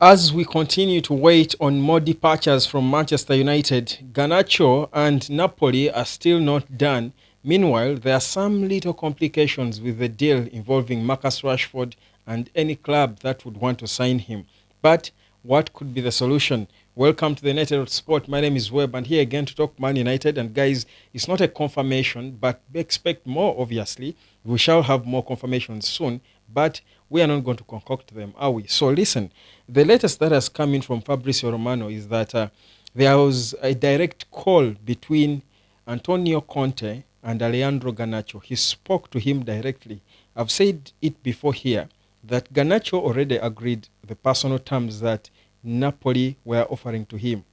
As we continue to wait on more departures from Manchester United, Garnacho and Napoli are still not done. Meanwhile, there are some little complications with the deal involving Marcus Rashford and any club that would want to sign him. But what could be the solution? Welcome to the United Sport. My name is Webb, and here again to talk Man United. And guys, it's not a confirmation, but expect more, obviously. We shall have more confirmations soon, but we are not going to concoct them, are we? So listen, the latest that has come in from Fabrizio Romano is that there was a direct call between Antonio Conte and Alejandro Garnacho. He spoke to him directly. I've said it before here that Garnacho already agreed the personal terms that Napoli were offering to him.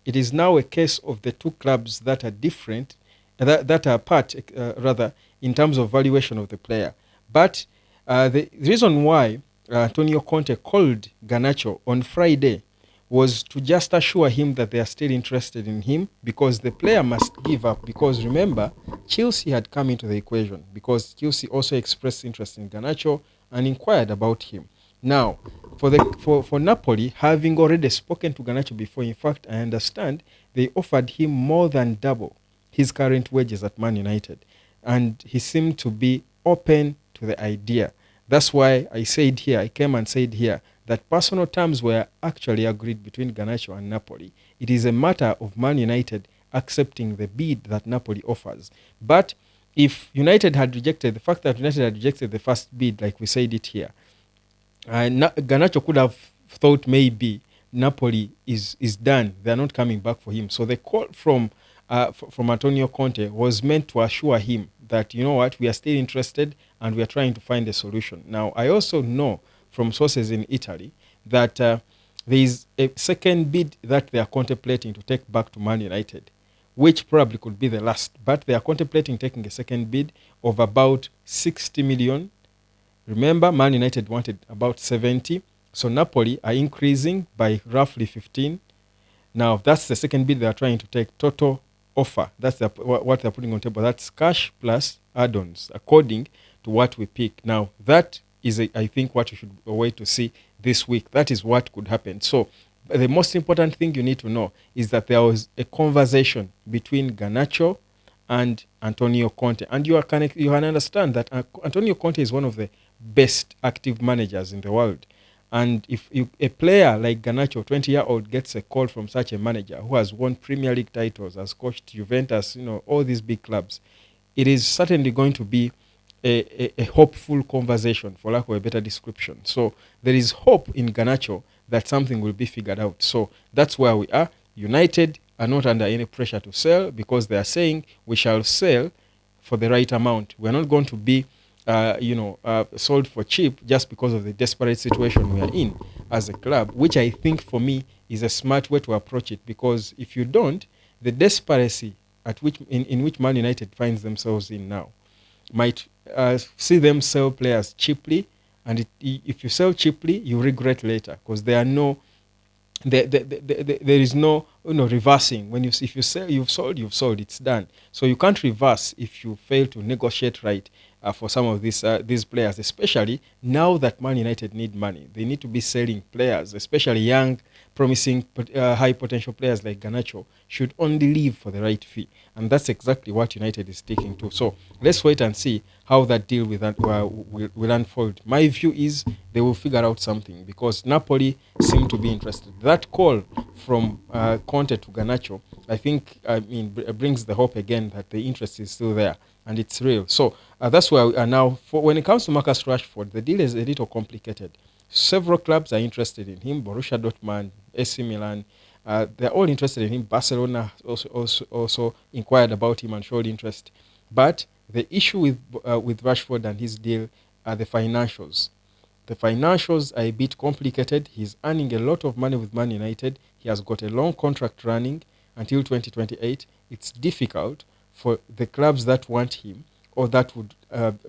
It is now a case of the two clubs that are different, that are apart, rather, in terms of valuation of the player. But the reason why Antonio Conte called Garnacho on Friday was to just assure him that they are still interested in him, because the player must give up. Because remember, Chelsea had come into the equation, because Chelsea also expressed interest in Garnacho and inquired about him. Now, for Napoli, having already spoken to Garnacho before, in fact, I understand they offered him more than double his current wages at Man United, and he seemed to be open to the idea. That's why I came and said here that personal terms were actually agreed between Garnacho and Napoli. It is a matter of Man United accepting the bid that Napoli offers. But if United had rejected, the fact that United had rejected the first bid, like we said it here, Garnacho could have thought maybe Napoli is done. They are not coming back for him. So the call from Antonio Conte was meant to assure him that, you know what, we are still interested and we are trying to find a solution. Now, I also know from sources in Italy that there is a second bid that they are contemplating to take back to Man United, which probably could be the last. But they are contemplating taking a second bid of about 60 million. Remember, Man United wanted about 70. So Napoli are increasing by roughly 15. Now, that's the second bid they are trying to take. Total offer, that's what they're putting on table. That's cash plus add-ons, according to what we pick. Now, that is, I think, what you should wait to see this week. That is what could happen. So, the most important thing you need to know is that there was a conversation between Garnacho and Antonio Conte. And you can understand that Antonio Conte is one of the best active managers in the world. And if a player like Garnacho, 20-year-old, gets a call from such a manager who has won Premier League titles, has coached Juventus, all these big clubs, it is certainly going to be a hopeful conversation, for lack of a better description. So there is hope in Garnacho that something will be figured out. So that's where we are. United are not under any pressure to sell, because they are saying we shall sell for the right amount. We're not going to be sold for cheap just because of the desperate situation we are in as a club, which I think for me is a smart way to approach it, because if you don't, the desperacy in which Man United finds themselves in now might see them sell players cheaply, and if you sell cheaply, you regret later, because there is no reversing. If you sell, you've sold, it's done. So you can't reverse if you fail to negotiate right for some of these players, especially now that Man United need money. They need to be selling players, especially young, promising, high potential players like Garnacho should only leave for the right fee, and that's exactly what United is sticking to. So let's wait and see how that deal will unfold. My view is they will figure out something, because Napoli seem to be interested. That call from Conte to Garnacho, brings the hope again that the interest is still there and it's real. So that's where we are now. When it comes to Marcus Rashford, the deal is a little complicated. Several clubs are interested in him. Borussia Dortmund, AC Milan, they're all interested in him. Barcelona also inquired about him and showed interest. But the issue with Rashford and his deal are the financials. The financials are a bit complicated. He's earning a lot of money with Man United. He has got a long contract running until 2028. It's difficult for the clubs that want him or that would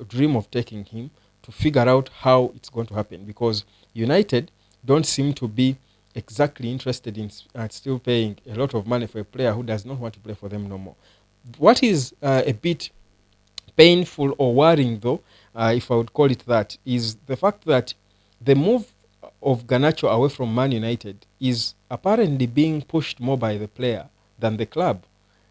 dream of taking him to figure out how it's going to happen, because United don't seem to be exactly interested in still paying a lot of money for a player who does not want to play for them no more. What is a bit painful or worrying, though, if I would call it that, is the fact that the move of Garnacho away from Man United is apparently being pushed more by the player than the club.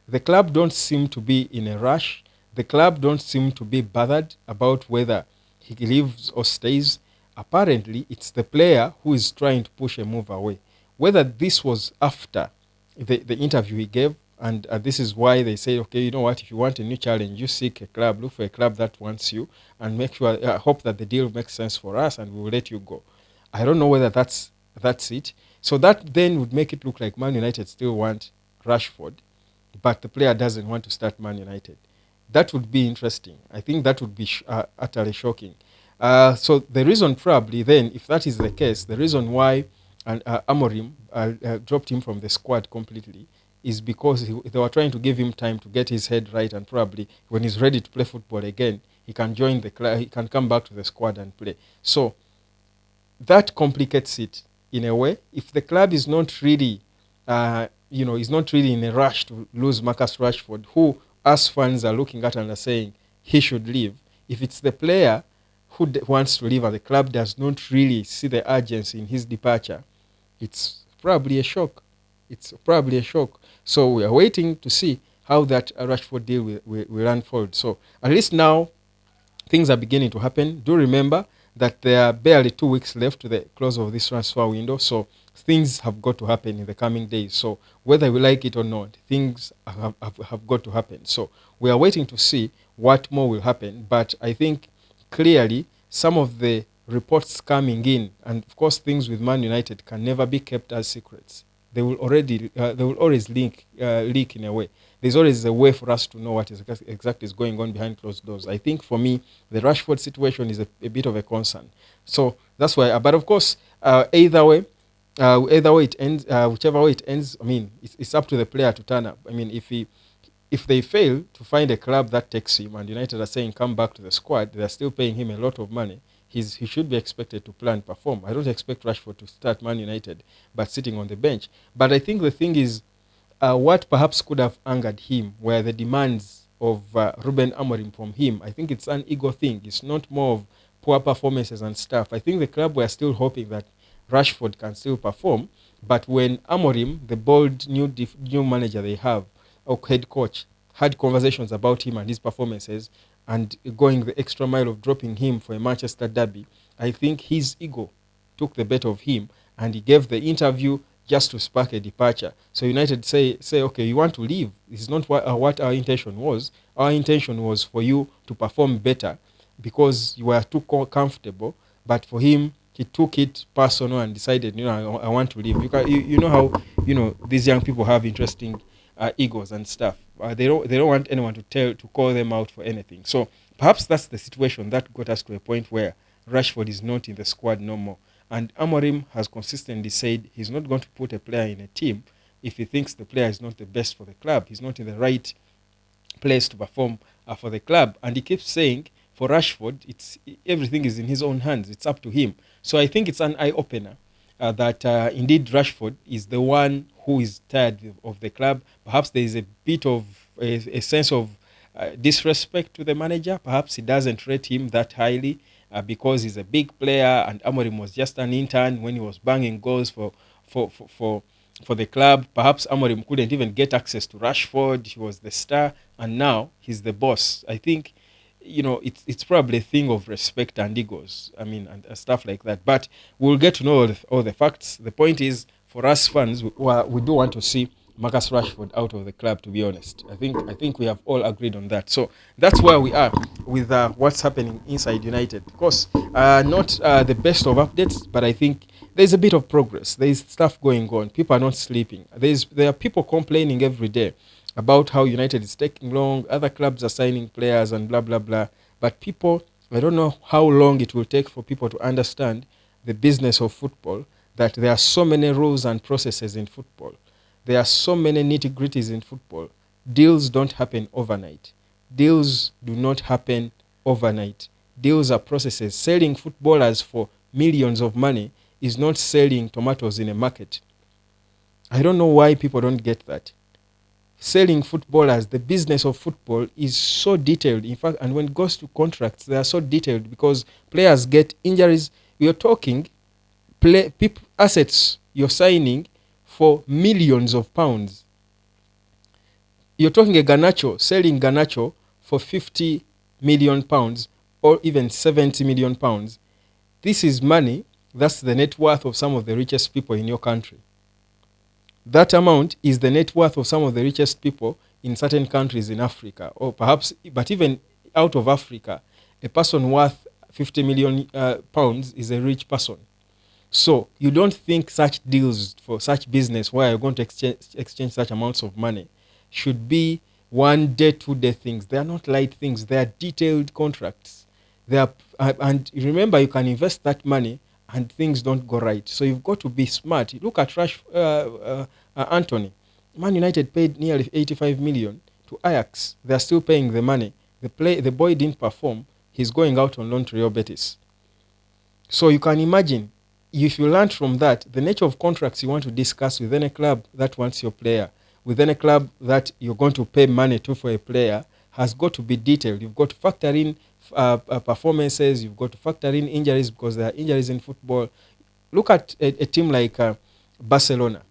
The club don't seem to be in a rush. The club don't seem to be bothered about whether he leaves or stays. Apparently, it's the player who is trying to push a move away. Whether this was after the interview he gave, and this is why they say, okay, you know what, if you want a new challenge, you seek a club, look for a club that wants you, and make sure, hope that the deal makes sense for us, and we will let you go. I don't know whether that's it. So that then would make it look like Man United still want Rashford, but the player doesn't want to start Man United. That would be interesting. I think that would be utterly shocking. So the reason probably then, if that is the case, the reason why Amorim dropped him from the squad completely is because they were trying to give him time to get his head right, and probably when he's ready to play football again, he can join the club, he can come back to the squad and play. So that complicates it in a way. If the club is not really, is not really in a rush to lose Marcus Rashford, who us fans are looking at and are saying he should leave. If it's the player who wants to leave and the club does not really see the urgency in his departure, it's probably a shock. It's probably a shock. So we are waiting to see how that Rashford deal will unfold. So at least now things are beginning to happen. Do remember that there are barely 2 weeks left to the close of this transfer window, so things have got to happen in the coming days. So whether we like it or not, things have got to happen. So we are waiting to see what more will happen, but I think clearly some of the reports coming in, and of course things with Man United can never be kept as secrets. They will always leak in a way. There's always a way for us to know what is exactly is going on behind closed doors. I think for me, the Rashford situation is a bit of a concern. So that's why. But of course, either way it ends, whichever way it ends, I mean, it's up to the player to turn up. I mean, if they fail to find a club that takes him, and United are saying come back to the squad, they're still paying him a lot of money. He should be expected to play and perform. I don't expect Rashford to start Man United, but sitting on the bench. But I think the thing is, what perhaps could have angered him were the demands of Ruben Amorim from him. I think it's an ego thing. It's not more of poor performances and stuff. I think the club were still hoping that Rashford can still perform, but when Amorim, the bold new manager they have, or head coach, had conversations about him and his performances, and going the extra mile of dropping him for a Manchester derby, I think his ego took the better of him, and he gave the interview just to spark a departure. So United say, okay, you want to leave. This is not what our intention was. Our intention was for you to perform better because you were too comfortable. But for him, he took it personal and decided, I want to leave. You know how these young people have interesting egos and stuff. They don't want anyone to call them out for anything. So perhaps that's the situation that got us to a point where Rashford is not in the squad no more. And Amorim has consistently said he's not going to put a player in a team if he thinks the player is not the best for the club. He's not in the right place to perform for the club. And he keeps saying for Rashford, everything is in his own hands. It's up to him. So I think it's an eye-opener that indeed Rashford is the one who is tired of the club. Perhaps there is a bit of a sense of disrespect to the manager. Perhaps he doesn't rate him that highly because he's a big player and Amorim was just an intern when he was banging goals for the club. Perhaps Amorim couldn't even get access to Rashford. He was the star and now he's the boss. I think it's probably a thing of respect and egos. I mean, and stuff like that. But we'll get to know all the facts. The point is, for us fans, we do want to see Marcus Rashford out of the club, to be honest. I think we have all agreed on that. So that's where we are with what's happening inside United. Of course, not the best of updates, but I think there's a bit of progress. There's stuff going on. People are not sleeping. There are people complaining every day about how United is taking long, other clubs are signing players and blah, blah, blah. But people, I don't know how long it will take for people to understand the business of football, that there are so many rules and processes in football. There are so many nitty-gritties in football. Deals don't happen overnight. Deals do not happen overnight. Deals are processes. Selling footballers for millions of money is not selling tomatoes in a market. I don't know why people don't get that. Selling footballers, the business of football is so detailed. In fact, and when it goes to contracts, they are so detailed because players get injuries. We are talking assets you're signing for millions of pounds. You're talking a Garnacho, selling Garnacho for 50 million pounds or even 70 million pounds. This is money. That's the net worth of some of the richest people in your country. That amount is the net worth of some of the richest people in certain countries in Africa, or perhaps, but even out of Africa, a person worth 50 million pounds is a rich person. So you don't think such deals for such business where you're going to exchange such amounts of money should be 1 day, 2 day things. They are not light things. They are detailed contracts. They are, and remember, you can invest that money and things don't go right. So you've got to be smart. Look at Anthony. Man United paid nearly 85 million to Ajax. They are still paying the money. The boy didn't perform. He's going out on loan to Real Betis. So you can imagine, if you learn from that, the nature of contracts you want to discuss within a club that wants your player, within a club that you're going to pay money to for a player, has got to be detailed. You've got to factor in performances. You've got to factor in injuries, because there are injuries in football. Look at a team like Barcelona.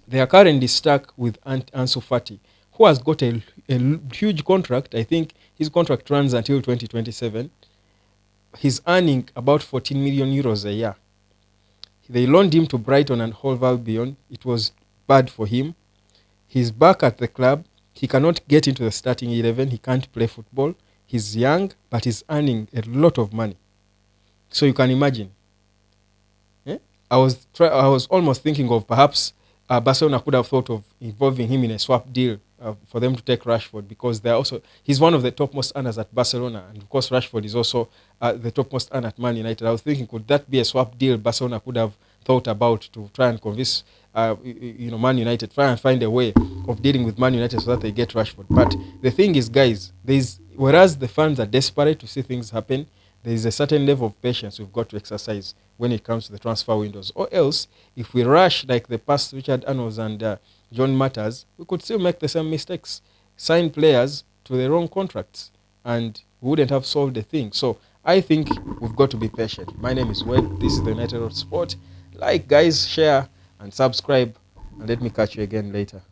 They are currently stuck with Ansu Fati, who has got a huge contract. I think his contract runs until 2027. He's earning about 14 million euros a year. They loaned him to Brighton and Hove Albion. It was bad for him. He's back at the club. He cannot get into the starting 11. He can't play football. He's young, but he's earning a lot of money. So you can imagine. Eh? I was almost thinking of perhaps Barcelona could have thought of involving him in a swap deal for them to take Rashford, because he's one of the topmost earners at Barcelona, and of course Rashford is also the topmost earner at Man United. I was thinking, could that be a swap deal Barcelona could have thought about to try and convince Man United, try and find a way of dealing with Man United so that they get Rashford. But the thing is, guys, whereas the fans are desperate to see things happen, there is a certain level of patience we've got to exercise when it comes to the transfer windows. Or else, if we rush like the past Richard Arnold and John Matters, we could still make the same mistakes, sign players to the wrong contracts, and we wouldn't have solved the thing. So I think we've got to be patient. My name is Webb. This is the United Road Sport. Like, guys, share and subscribe, and let me catch you again later.